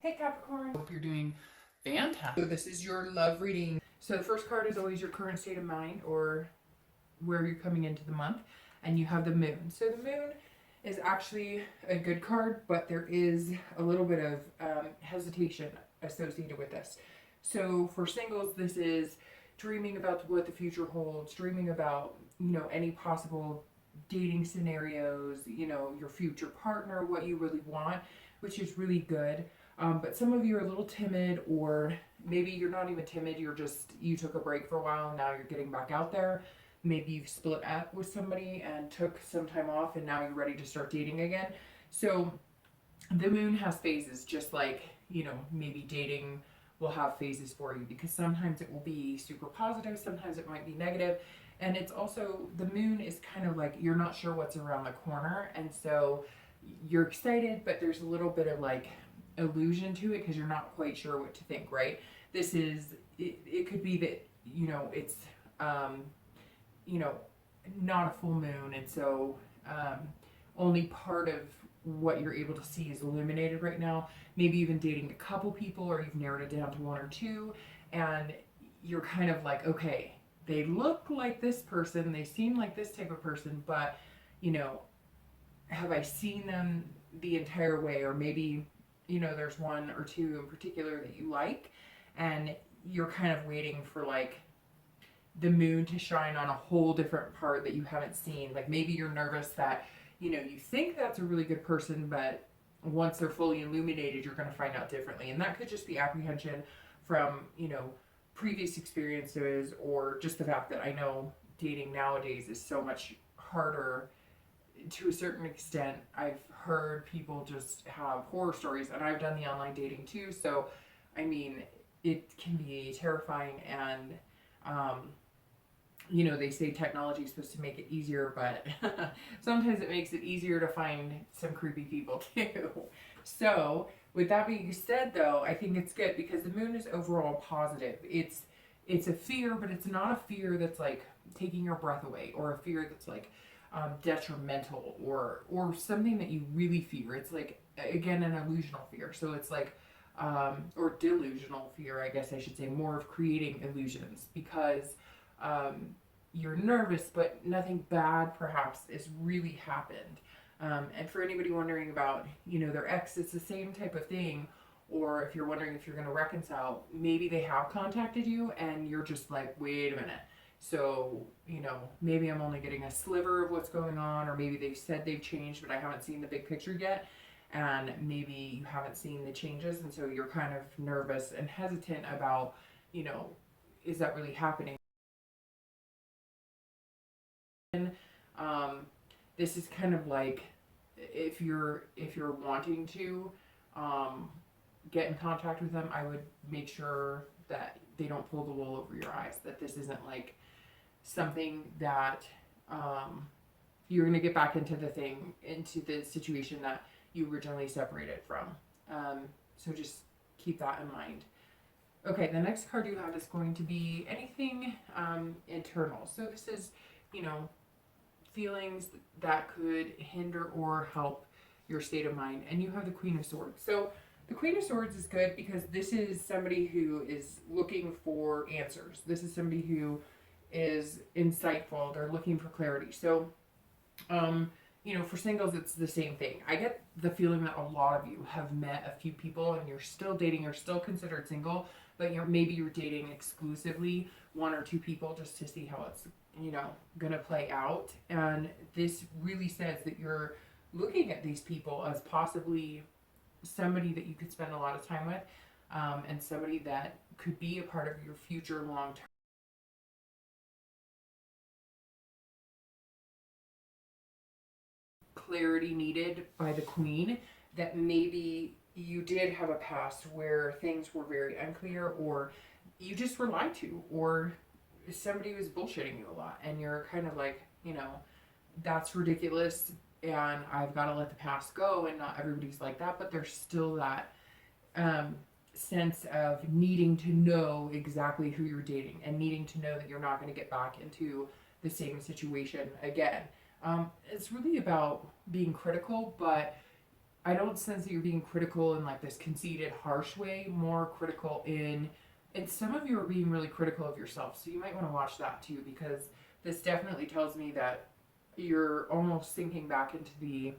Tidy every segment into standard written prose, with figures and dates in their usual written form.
Hey Capricorn, hope you're doing fantastic. So this is your love reading. So the first card is always your current state of mind or where you're coming into the month, and you have the moon. So the moon is actually a good card, but there is a little bit of hesitation associated with this. So for singles, this is dreaming about what the future holds, dreaming about, any possible dating scenarios, your future partner, what you really want, which is really good. But some of you are a little timid, or maybe you're not even timid, you took a break for a while and now you're getting back out there. Maybe you've split up with somebody and took some time off and now you're ready to start dating again. So the moon has phases, just like, maybe dating will have phases for you, because sometimes it will be super positive, sometimes it might be negative. And it's also, the moon is kind of like you're not sure what's around the corner. And so you're excited, but there's a little bit of like illusion to it because you're not quite sure what to think, right? This is, it could be that, it's, not a full moon. And so only part of what you're able to see is illuminated right now. Maybe you've been dating a couple people, or you've narrowed it down to one or two, and you're kind of like, okay, they look like this person, they seem like this type of person, but, have I seen them the entire way? Or maybe, there's one or two in particular that you like, and you're kind of waiting for like the moon to shine on a whole different part that you haven't seen. Like maybe you're nervous that, you think that's a really good person, but once they're fully illuminated, you're going to find out differently. And that could just be apprehension from, previous experiences, or just the fact that I know dating nowadays is so much harder to a certain extent. I've heard people just have horror stories, and I've done the online dating too. So, I mean, it can be terrifying, and, they say technology is supposed to make it easier, but sometimes it makes it easier to find some creepy people too. So, with that being said, though, I think it's good because the moon is overall positive. It's a fear, but it's not a fear that's like taking your breath away, or a fear that's like detrimental, or something that you really fear. It's like, again, an illusional fear. So it's like or delusional fear, I guess I should say, more of creating illusions, because you're nervous, but nothing bad perhaps has really happened. And for anybody wondering about, their ex, it's the same type of thing. Or if you're wondering if you're going to reconcile, maybe they have contacted you and you're just like, wait a minute. So, maybe I'm only getting a sliver of what's going on, or maybe they've said they've changed, but I haven't seen the big picture yet. And maybe you haven't seen the changes, and so you're kind of nervous and hesitant about, is that really happening? This is kind of like, if you're wanting to get in contact with them, I would make sure that they don't pull the wool over your eyes, that this isn't like something that you're going to get back into the situation that you originally separated from. So just keep that in mind. Okay, the next card you have is going to be anything internal. So this is, feelings that could hinder or help your state of mind. And you have the Queen of Swords. So the Queen of Swords is good because this is somebody who is looking for answers. This is somebody who is insightful. They're looking for clarity. So, for singles, it's the same thing. I get the feeling that a lot of you have met a few people and you're still dating, you're still considered single, but maybe you're dating exclusively one or two people just to see how it's, going to play out. And this really says that you're looking at these people as possibly somebody that you could spend a lot of time with, and somebody that could be a part of your future long term. Clarity needed by the Queen, that maybe you did have a past where things were very unclear, or you just were lied to, or somebody was bullshitting you a lot, and you're kind of like, that's ridiculous, and I've got to let the past go. And not everybody's like that, but there's still that sense of needing to know exactly who you're dating, and needing to know that you're not going to get back into the same situation again. It's really about being critical, but I don't sense that you're being critical in like this conceited, harsh way, more critical in, and some of you are being really critical of yourself. So you might want to watch that too, because this definitely tells me that you're almost sinking back into the,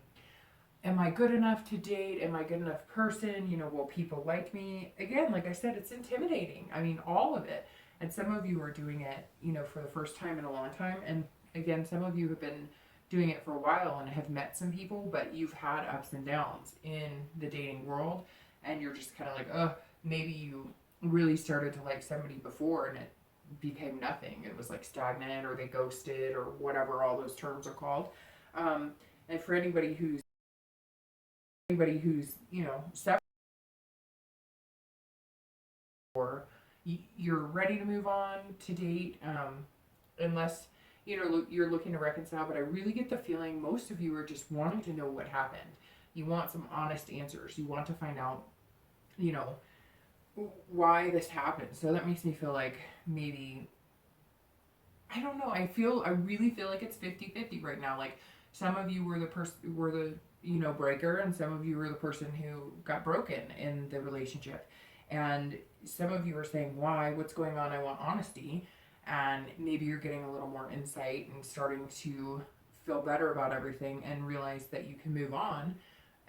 am I good enough to date? Am I a good enough person? You know, will people like me? Again, like I said, it's intimidating. I mean, all of it. And some of you are doing it, you know, for the first time in a long time. And again, some of you have been doing it for a while and have met some people, but you've had ups and downs in the dating world. And you're just kind of like, oh, maybe you really started to like somebody before and it became nothing. It was like stagnant or they ghosted or whatever all those terms are called. And for anybody who's you know separate or you're ready to move on to date, unless you know you're looking to reconcile. But I really get the feeling most of you are just wanting to know what happened. You want some honest answers. You want to find out, you know, why this happened. So that makes me feel like maybe, I don't know, I really feel like it's 50-50 right now. Like some of you were the you know breaker, and some of you were the person who got broken in the relationship. And some of you are saying, why, what's going on, I want honesty. And maybe you're getting a little more insight and starting to feel better about everything and realize that you can move on.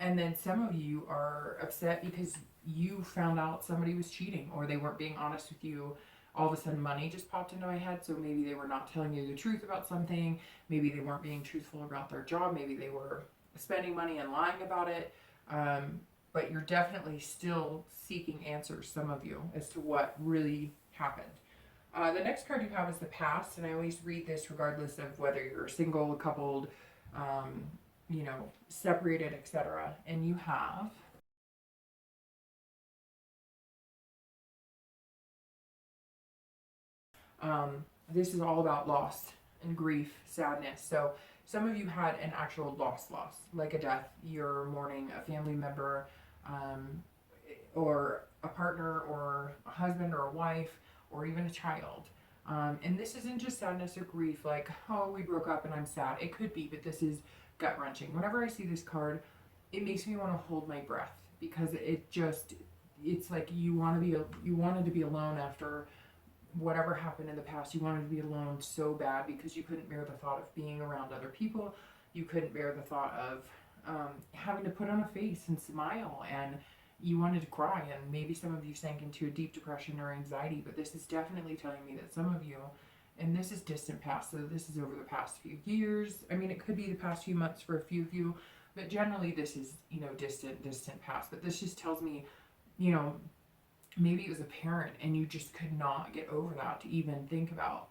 And then some of you are upset because you found out somebody was cheating or they weren't being honest with you. All of a sudden money just popped into my head. So maybe they were not telling you the truth about something. Maybe they weren't being truthful about their job. Maybe they were spending money and lying about it. But you're definitely still seeking answers, some of you, as to what really happened. The next card you have is the past, and I always read this regardless of whether you're single, coupled, you know, separated, etc. And you have this is all about loss and grief, sadness. So some of you had an actual loss, like a death. You're mourning a family member, um, or a partner, or a husband, or a wife, or even a child. And this isn't just sadness or grief, like, oh, we broke up and I'm sad. It could be, but this is gut wrenching. Whenever I see this card, it makes me want to hold my breath because it's like you wanted to be alone after whatever happened in the past. You wanted to be alone so bad because you couldn't bear the thought of being around other people. You couldn't bear the thought of having to put on a face and smile, and you wanted to cry. And maybe some of you sank into a deep depression or anxiety, but this is definitely telling me that some of you, and this is distant past, so this is over the past few years. I mean, it could be the past few months for a few of you, but generally this is, you know, distant past. But this just tells me, you know, maybe it was a parent and you just could not get over that to even think about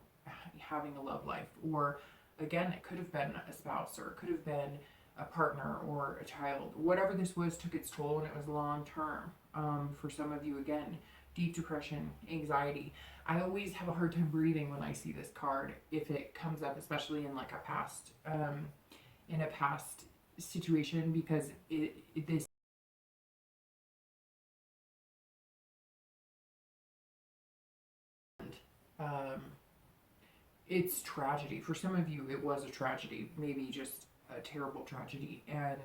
having a love life. Or again, it could have been a spouse, or it could have been a partner or a child. Whatever this was took its toll, and it was long term. For some of you, again, deep depression, anxiety. I always have a hard time breathing when I see this card if it comes up, especially in like a past situation, because this um, it's tragedy. For some of you, it was a tragedy, maybe just a terrible tragedy. And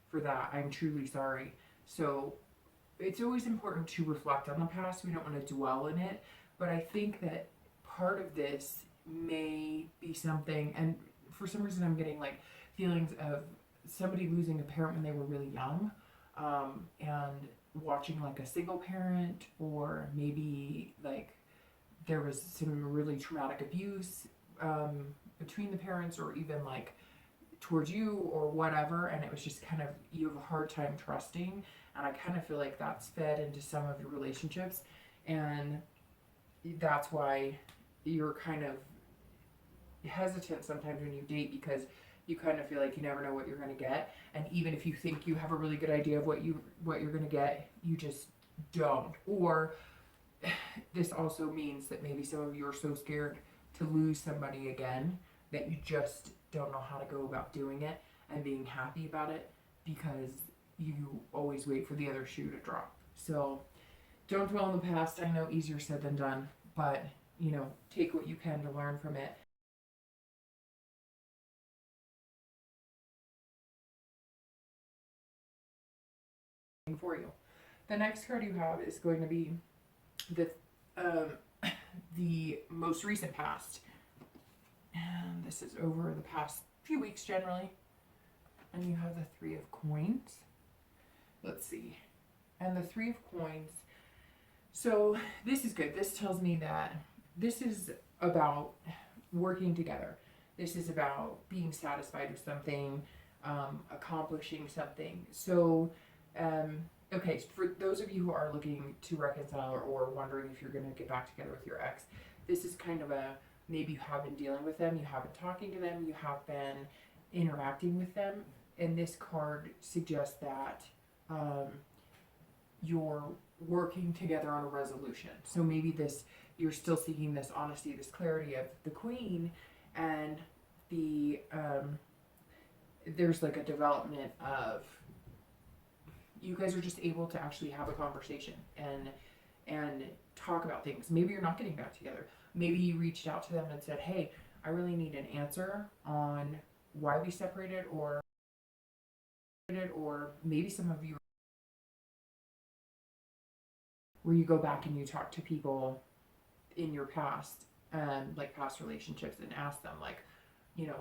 for that, I'm truly sorry. So it's always important to reflect on the past. We don't want to dwell in it. But I think that part of this may be something, and for some reason, I'm getting like feelings of somebody losing a parent when they were really young, and watching like a single parent, or maybe like there was some really traumatic abuse between the parents, or even like towards you or whatever, and it was just kind of, you have a hard time trusting. And I kind of feel like that's fed into some of your relationships, and that's why you're kind of hesitant sometimes when you date, because you kind of feel like you never know what you're going to get. And even if you think you have a really good idea of what you're going to get, you just don't. Or this also means that maybe some of you are so scared to lose somebody again that you just don't know how to go about doing it and being happy about it, because you always wait for the other shoe to drop. So don't dwell in the past. I know easier said than done, but you know, take what you can to learn from it. for you. The next card you have is going to be the most recent past. And this is over the past few weeks generally. And you have the Three of Coins. Let's see. And the Three of Coins. So this is good. This tells me that this is about working together. This is about being satisfied with something, accomplishing something. So, okay, for those of you who are looking to reconcile or wondering if you're going to get back together with your ex, this is kind of a, maybe you have been dealing with them, you have been talking to them, you have been interacting with them. And this card suggests that you're working together on a resolution. So maybe this, you're still seeking this honesty, this clarity of the Queen, and the there's like a development of you guys are just able to actually have a conversation and talk about things. Maybe you're not getting back together. Maybe you reached out to them and said, hey, I really need an answer on why we separated, or maybe some of you where you go back and you talk to people in your past, like past relationships, and ask them, like, you know,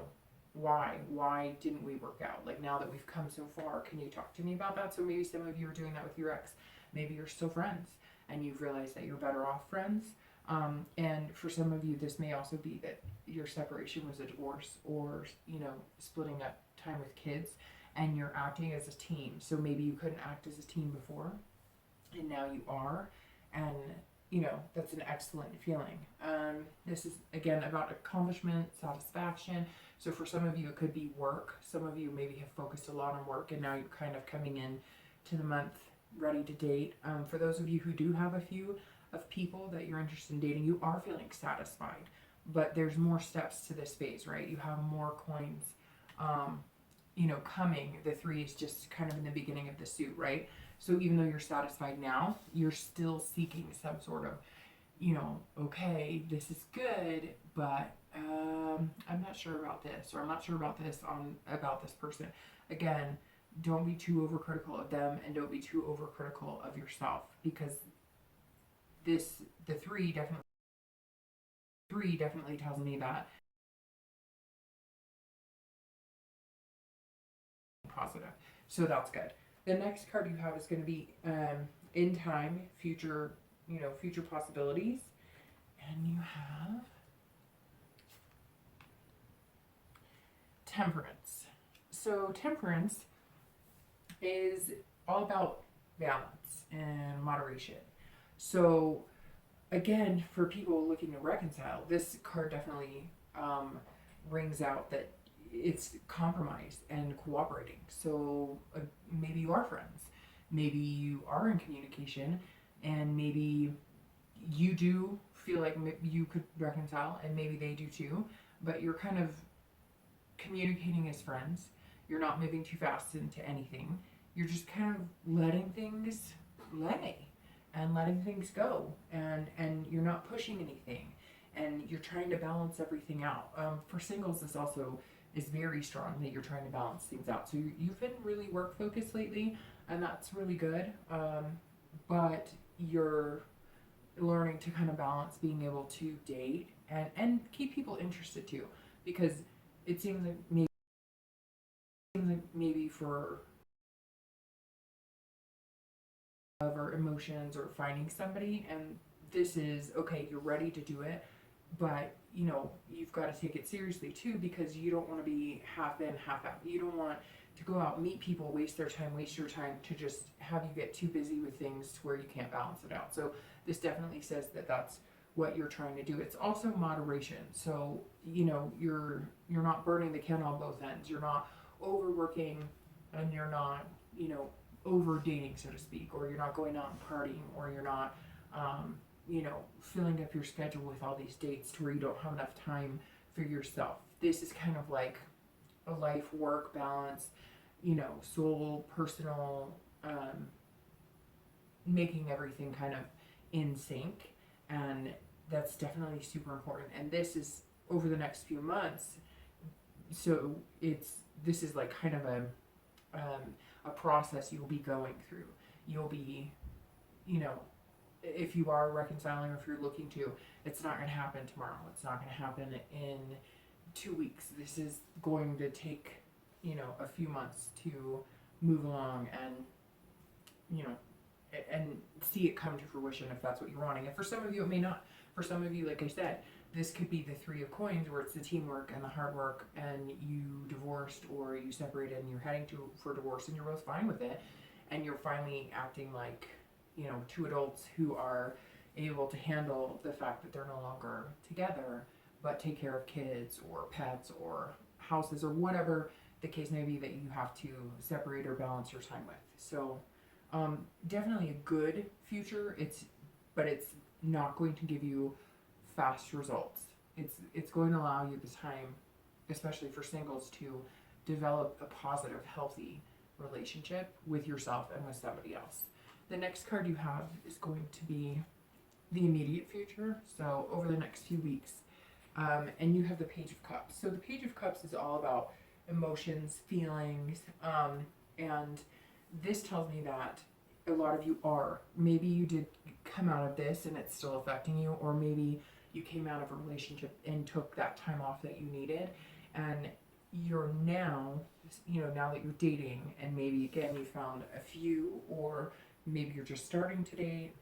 why didn't we work out? Like, now that we've come so far, can you talk to me about that? So maybe some of you are doing that with your ex. Maybe you're still friends and you've realized that you're better off friends. And for some of you, this may also be that your separation was a divorce, or, you know, splitting up time with kids, and you're acting as a team. So maybe you couldn't act as a team before, and now you are. And, you know, that's an excellent feeling. This is, again, about accomplishment, satisfaction. So for some of you, it could be work. Some of you maybe have focused a lot on work, and now you're kind of coming in to the month ready to date. For those of you who do have a few of people that you're interested in dating, you are feeling satisfied, but there's more steps to this phase, right? You have more coins, you know, coming. The Three is just kind of in the beginning of the suit, right? So even though you're satisfied now, you're still seeking some sort of, you know, okay, this is good, but I'm not sure about this, or I'm not sure about this about this person. Again, don't be too overcritical of them, and don't be too overcritical of yourself, because the three definitely tells me that positive. So that's good. The next card you have is going to be in time, future, you know, future possibilities. And you have Temperance. So Temperance is all about balance and moderation. So again, for people looking to reconcile, this card definitely rings out that it's compromise and cooperating. So maybe you are friends, maybe you are in communication, and maybe you do feel like you could reconcile, and maybe they do too, but you're kind of communicating as friends. You're not moving too fast into anything. You're just kind of letting things lay and letting things go, and you're not pushing anything, and you're trying to balance everything out. For singles, this also is very strong, that you're trying to balance things out. So you've been really work focused lately, and that's really good. But you're learning to kind of balance being able to date and keep people interested too, because it seems like maybe for or emotions or finding somebody, and this is okay, you're ready to do it, but you know, you've got to take it seriously too, because you don't want to be half in, half out. You don't want to go out, meet people, waste their time, waste your time, to just have you get too busy with things to where you can't balance it out. So this definitely says that that's what you're trying to do. It's also moderation. So, you know, you're not burning the candle on both ends. You're not overworking, and you're not, you know, over dating, so to speak, or you're not going out and partying, or you're not you know, filling up your schedule with all these dates to where you don't have enough time for yourself. This is kind of like a life work balance, you know, soul, personal, making everything kind of in sync. And that's definitely super important. And this is over the next few months. So this is like kind of a process you'll be going through. you'll be, you know, if you are reconciling or if you're looking to, it's not going to happen tomorrow. It's not going to happen in 2 weeks. This is going to take, you know, a few months to move along and, you know, and see it come to fruition if that's what you're wanting. And for some of you, it may not. For some of you, like I said, this could be the Three of Coins, where it's the teamwork and the hard work, and you divorced or you separated and you're heading for divorce and you're both fine with it, and you're finally acting like, you know, two adults who are able to handle the fact that they're no longer together, but take care of kids or pets or houses or whatever the case may be that you have to separate or balance your time with. So definitely a good future. But it's not going to give you fast results. It's going to allow you the time, especially for singles, to develop a positive, healthy relationship with yourself and with somebody else. The next card you have is going to be the immediate future, so over the next few weeks. And you have the Page of Cups. So the Page of Cups is all about emotions, feelings, and this tells me that a lot of you are. Maybe you did come out of this and it's still affecting you, or maybe you came out of a relationship and took that time off that you needed, and you're now, you know, now that you're dating, and maybe again you found a few, or maybe you're just starting to date.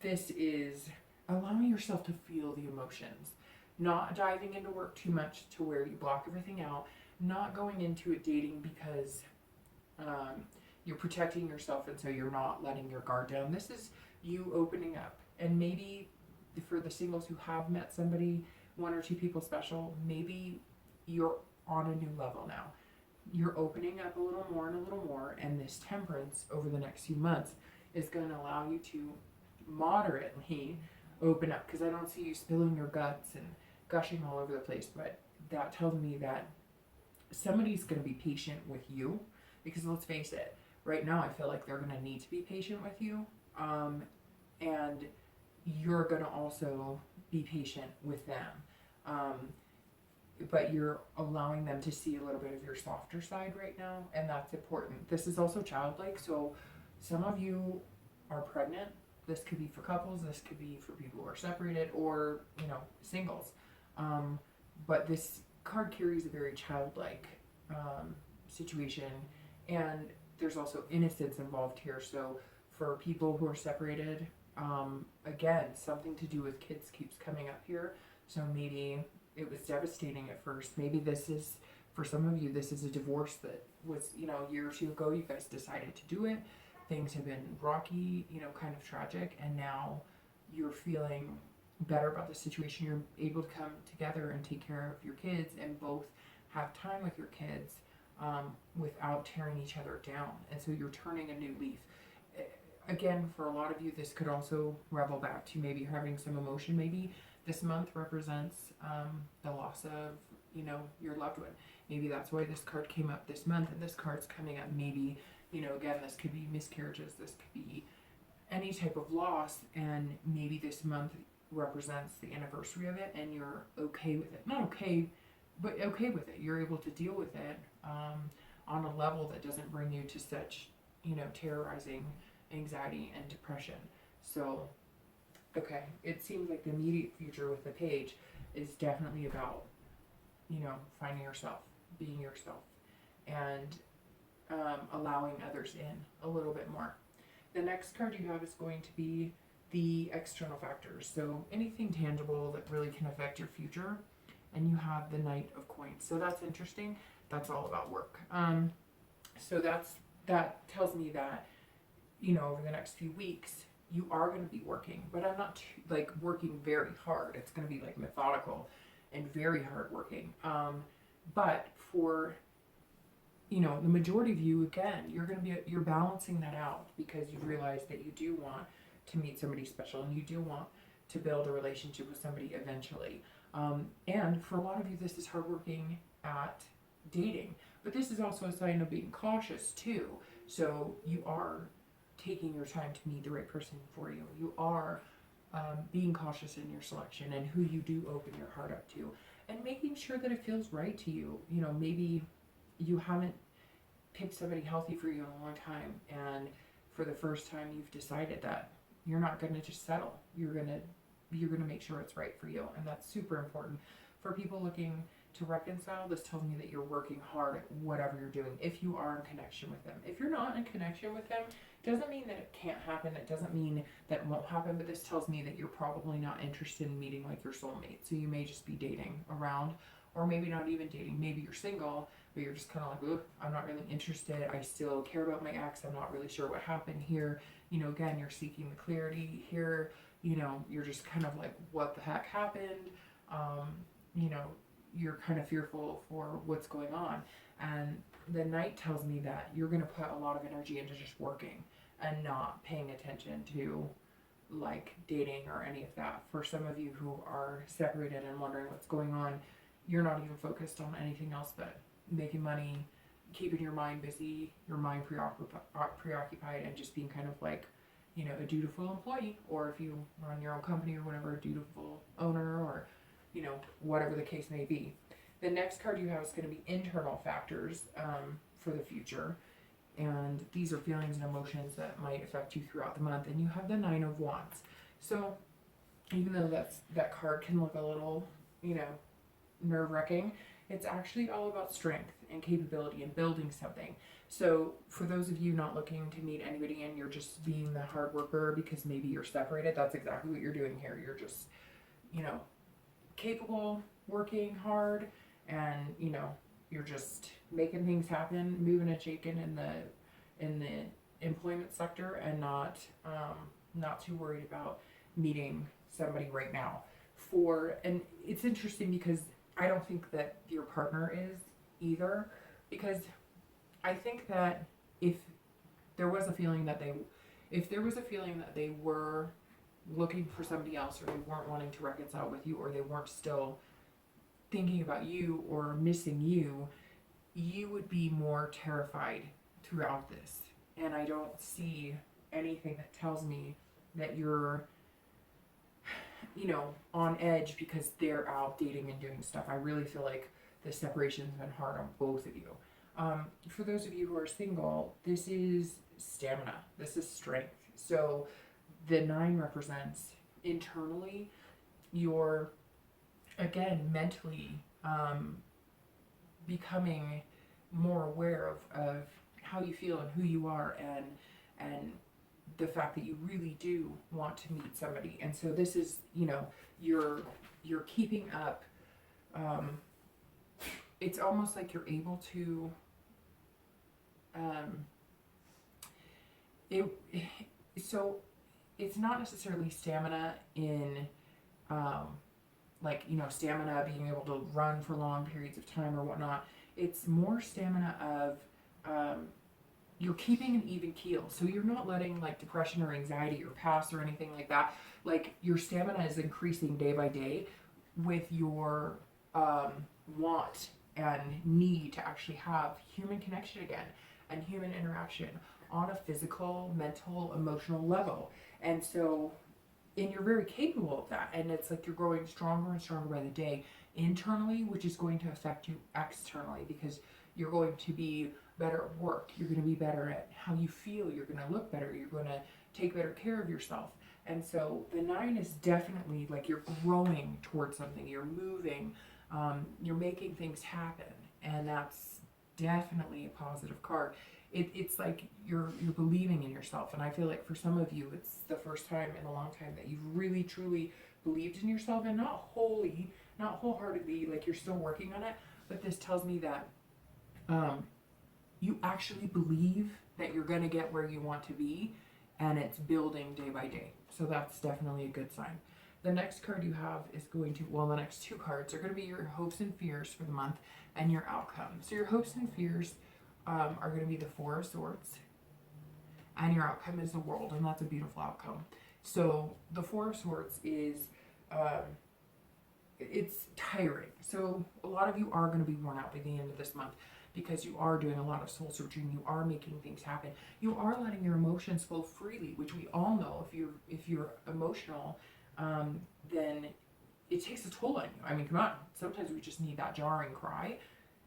This is allowing yourself to feel the emotions, not diving into work too much to where you block everything out, not going into it dating because you're protecting yourself and so you're not letting your guard down. This is you opening up. And maybe for the singles who have met somebody, one or two people special, maybe you're on a new level now. You're opening up a little more, and this temperance over the next few months is going to allow you to moderately open up, because I don't see you spilling your guts and gushing all over the place, but that tells me that somebody's going to be patient with you, because let's face it, right now I feel like they're going to need to be patient with you, and you're going to also be patient with them, but you're allowing them to see a little bit of your softer side right now, and that's important. This is also childlike, so some of you are pregnant. This could be for couples, this could be for people who are separated, or, you know, singles. But this card carries a very childlike situation, and there's also innocence involved here. So for people who are separated, again, something to do with kids keeps coming up here. So maybe it was devastating at first. Maybe this is, for some of you, this is a divorce that was, you know, a year or two ago, you guys decided to do it. Things have been rocky, you know, kind of tragic, and now you're feeling better about the situation. You're able to come together and take care of your kids and both have time with your kids without tearing each other down. And so you're turning a new leaf. Again, for a lot of you, this could also revel back to maybe having some emotion. Maybe this month represents the loss of, you know, your loved one. Maybe that's why this card came up this month, and this card's coming up. Maybe, you know, again, this could be miscarriages, this could be any type of loss, and maybe this month represents the anniversary of it, and you're okay with it. Not okay, but okay with it. You're able to deal with it on a level that doesn't bring you to such, you know, terrorizing anxiety and depression. So, okay, it seems like the immediate future with the Page is definitely about, you know, finding yourself, being yourself, and allowing others in a little bit more. The next card you have is going to be the external factors. So anything tangible that really can affect your future. And you have the Knight of Coins. So that's interesting. That's all about work. So that tells me that, you know, over the next few weeks, you are going to be working, but I'm not like working very hard. It's going to be like methodical and very hard working. But for, you know, the majority of you, again, you're balancing that out because you realize that you do want to meet somebody special and you do want to build a relationship with somebody eventually. And for a lot of you, this is hard working at dating, but this is also a sign of being cautious too. So you are taking your time to meet the right person for you. You are being cautious in your selection and who you do open your heart up to, and making sure that it feels right to you. You know, maybe you haven't picked somebody healthy for you in a long time, and for the first time you've decided that you're not going to just settle. You're going to make sure it's right for you, and that's super important. For people looking to reconcile, this tells me that you're working hard at whatever you're doing, if you are in connection with them. If you're not in connection with them, it doesn't mean that it can't happen. It doesn't mean that it won't happen, but this tells me that you're probably not interested in meeting like your soulmate. So you may just be dating around, or maybe not even dating. Maybe you're single, but you're just kind of like, I'm not really interested. I still care about my ex. I'm not really sure what happened here. You know, again, you're seeking the clarity here. You know, you're just kind of like, what the heck happened? You know, you're kind of fearful for what's going on. And the Knight tells me that you're going to put a lot of energy into just working and not paying attention to like dating or any of that. For some of you who are separated and wondering what's going on, you're not even focused on anything else but making money, keeping your mind busy, your mind preoccupied, and just being kind of like, you know, a dutiful employee, or if you run your own company or whatever, a dutiful owner, or, you know, whatever the case may be. The next card you have is going to be internal factors for the future. And these are feelings and emotions that might affect you throughout the month. And you have the Nine of Wands. So even though that card can look a little, you know, nerve-wracking, it's actually all about strength and capability and building something. So for those of you not looking to meet anybody and you're just being the hard worker because maybe you're separated, that's exactly what you're doing here. You're just, you know, capable, working hard, and, you know, you're just making things happen, moving and shaking in the employment sector, and not too worried about meeting somebody right now. And it's interesting because I don't think that your partner is either, because I think that if there was a feeling that they were looking for somebody else, or they weren't wanting to reconcile with you, or they weren't still thinking about you or missing you, you would be more terrified throughout this. And I don't see anything that tells me that you're, you know, on edge because they're out dating and doing stuff. I really feel like the separation has been hard on both of you. For those of you who are single, this is stamina. This is strength. So the 9 represents internally your, again, mentally becoming more aware of how you feel and who you are, and the fact that you really do want to meet somebody. And so this is, you know, you're keeping up. It's almost like you're able to so it's not necessarily stamina in like, you know, stamina being able to run for long periods of time or whatnot. It's more stamina of you're keeping an even keel. So you're not letting like depression or anxiety or pass or anything like that. Like, your stamina is increasing day by day with your want and need to actually have human connection again and human interaction on a physical, mental, emotional level. And so, and you're very capable of that. And it's like you're growing stronger and stronger by the day internally, which is going to affect you externally, because you're going to be better at work. You're going to be better at how you feel. You're going to look better. You're going to take better care of yourself. And so the 9 is definitely like you're growing towards something. You're moving. You're making things happen. And that's definitely a positive card. It's like you're believing in yourself. And I feel like for some of you, it's the first time in a long time that you've really, truly believed in yourself, and not wholeheartedly, like you're still working on it. But this tells me that you actually believe that you're going to get where you want to be, and it's building day by day. So that's definitely a good sign. The next card you have is going to, well, the next 2 cards are going to be your hopes and fears for the month and your outcome. So your hopes and fears are going to be the 4 of Swords, and your outcome is the World, and that's a beautiful outcome. So the 4 of Swords is, it's tiring. So a lot of you are going to be worn out by the end of this month, because you are doing a lot of soul searching. You are making things happen. You are letting your emotions flow freely, which we all know. If you're emotional, then it takes a toll on you. I mean, come on. Sometimes we just need that jarring cry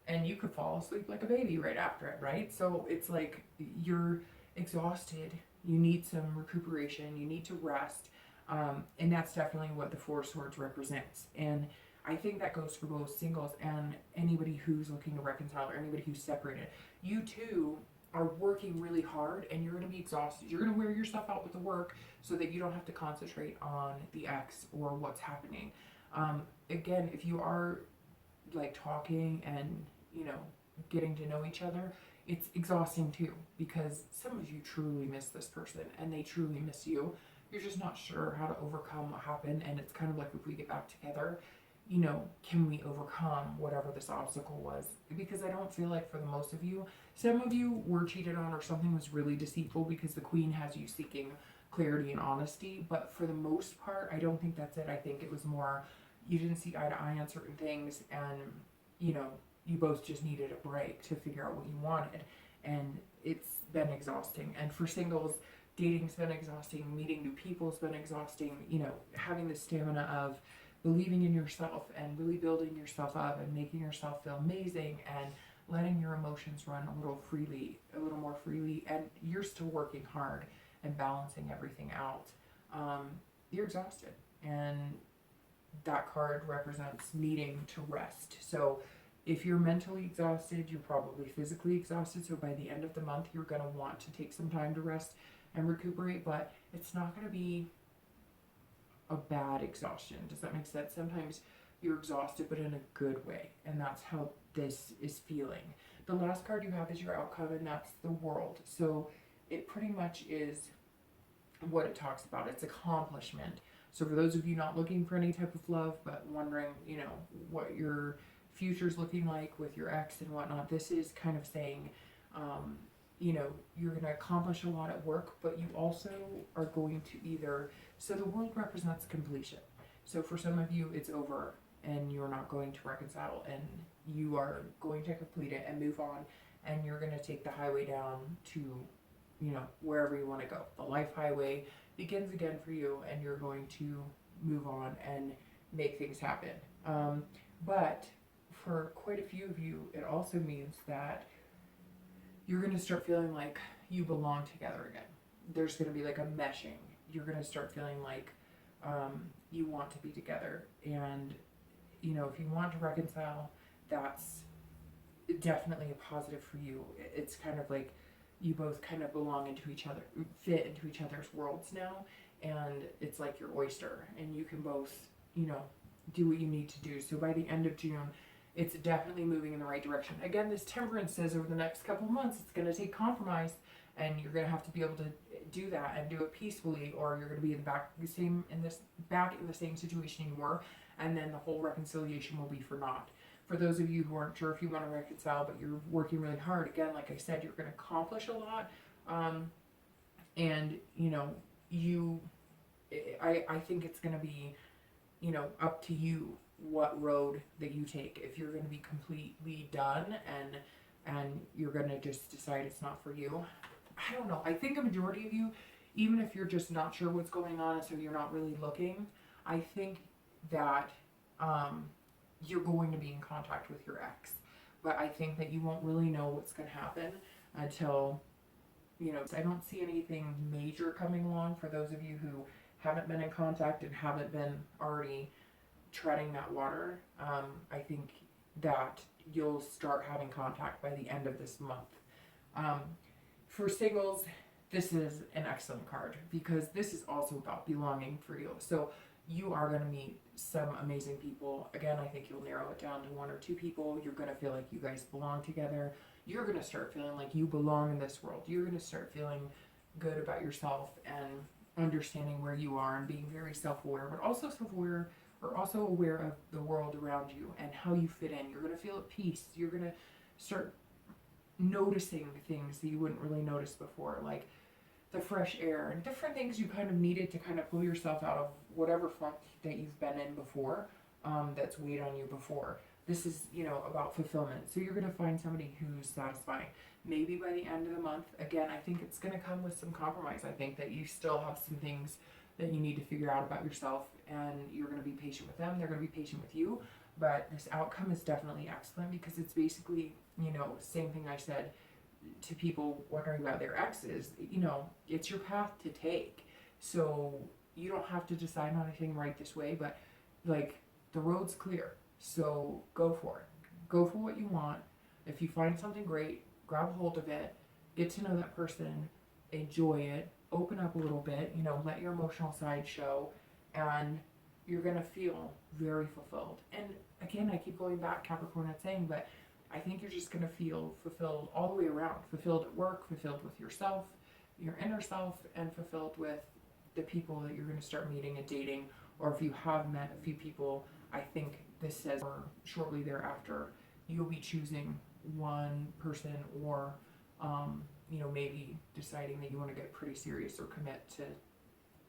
and you could fall asleep like a baby right after it, right? So it's like you're exhausted, you need some recuperation, you need to rest, and that's definitely what the Four of Swords represents. And I think that goes for both singles and anybody who's looking to reconcile or anybody who's separated. You too are working really hard and you're going to be exhausted. You're going to wear yourself out with the work so that you don't have to concentrate on the ex or what's happening. Again, if you are like talking and, you know, getting to know each other, it's exhausting too, because some of you truly miss this person and they truly miss you. You're just not sure how to overcome what happened, and it's kind of like, if we get back together, you know, can we overcome whatever this obstacle was? Because I don't feel like for the most of you, some of you were cheated on or something was really deceitful, because the Queen has you seeking clarity and honesty. But for the most part, I don't think that's it. I think it was more you didn't see eye to eye on certain things, and, you know, you both just needed a break to figure out what you wanted. And it's been exhausting. And for singles, dating's been exhausting, meeting new people's been exhausting, you know, having the stamina of believing in yourself and really building yourself up and making yourself feel amazing and letting your emotions run a little more freely, and you're still working hard and balancing everything out. You're exhausted, and that card represents needing to rest. So if you're mentally exhausted, you're probably physically exhausted. So by the end of the month, you're going to want to take some time to rest and recuperate, but it's not going to be a bad exhaustion. Does that make sense? Sometimes you're exhausted, but in a good way, and that's how this is feeling. The last card you have is your outcome, and that's the World. So it pretty much is what it talks about. It's accomplishment. So for those of you not looking for any type of love, but wondering, you know, what your future's looking like with your ex and whatnot, this is kind of saying, you know, you're going to accomplish a lot at work, but you also are going to either, so the World represents completion. So for some of you, it's over and you're not going to reconcile, and you are going to complete it and move on, and you're going to take the highway down to, you know, wherever you want to go. The life highway begins again for you, and you're going to move on and make things happen. But for quite a few of you, it also means that you're going to start feeling like you belong together again. There's going to be like a meshing. You're going to start feeling like you want to be together. And, you know, if you want to reconcile, that's definitely a positive for you. It's kind of like you both kind of belong into each other, fit into each other's worlds now. And it's like your oyster, and you can both, you know, do what you need to do. So by the end of June, it's definitely moving in the right direction. Again, this Temperance says over the next couple of months, it's going to take compromise, and you're going to have to be able to do that and do it peacefully, or you're going to be back in the same situation you were, and then the whole reconciliation will be for naught. For those of you who aren't sure if you want to reconcile, but you're working really hard, again, like I said, you're going to accomplish a lot, and, you know, I think it's going to be, you know, up to you what road that you take. If you're going to be completely done and you're going to just decide it's not for you, I don't know. I think a majority of you, even if you're just not sure what's going on and so you're not really looking, I think that you're going to be in contact with your ex. But I think that you won't really know what's going to happen until, you know, I don't see anything major coming along for those of you who haven't been in contact and haven't been already treading that water. I think that you'll start having contact by the end of this month. For singles, this is an excellent card, because this is also about belonging for you. So you are going to meet some amazing people. Again, I think you'll narrow it down to one or two people. You're going to feel like you guys belong together. You're going to start feeling like you belong in this world. You're going to start feeling good about yourself and understanding where you are and being very self-aware, but also self-aware, or also aware of the world around you and how you fit in. You're going to feel at peace. You're going to start noticing things that you wouldn't really notice before, like the fresh air and different things you kind of needed to kind of pull yourself out of whatever funk that you've been in before, that's weighed on you before. This is, you know, about fulfillment. So you're going to find somebody who's satisfying. Maybe by the end of the month, again, I think it's going to come with some compromise. I think that you still have some things that you need to figure out about yourself, and you're going to be patient with them. They're going to be patient with you. but this outcome is definitely excellent because it's basically, you know, same thing I said to people wondering about their exes. You know, it's your path to take. So you don't have to decide on anything right this way, but like the road's clear. So go for it. Go for what you want. If you find something great, grab hold of it, get to know that person, enjoy it, open up a little bit, you know, let your emotional side show, and you're going to feel very fulfilled. And again, I keep going back, Capricorn, not saying, but I think you're just going to feel fulfilled all the way around. Fulfilled at work, fulfilled with yourself, your inner self, and fulfilled with the people that you're going to start meeting and dating. Or if you have met a few people, I think this says, or shortly thereafter, you'll be choosing one person, or you know, maybe deciding that you want to get pretty serious or commit to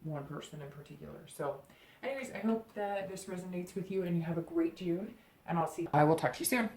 one person in particular. So anyways, I hope that this resonates with you and you have a great June, and I will talk to you soon.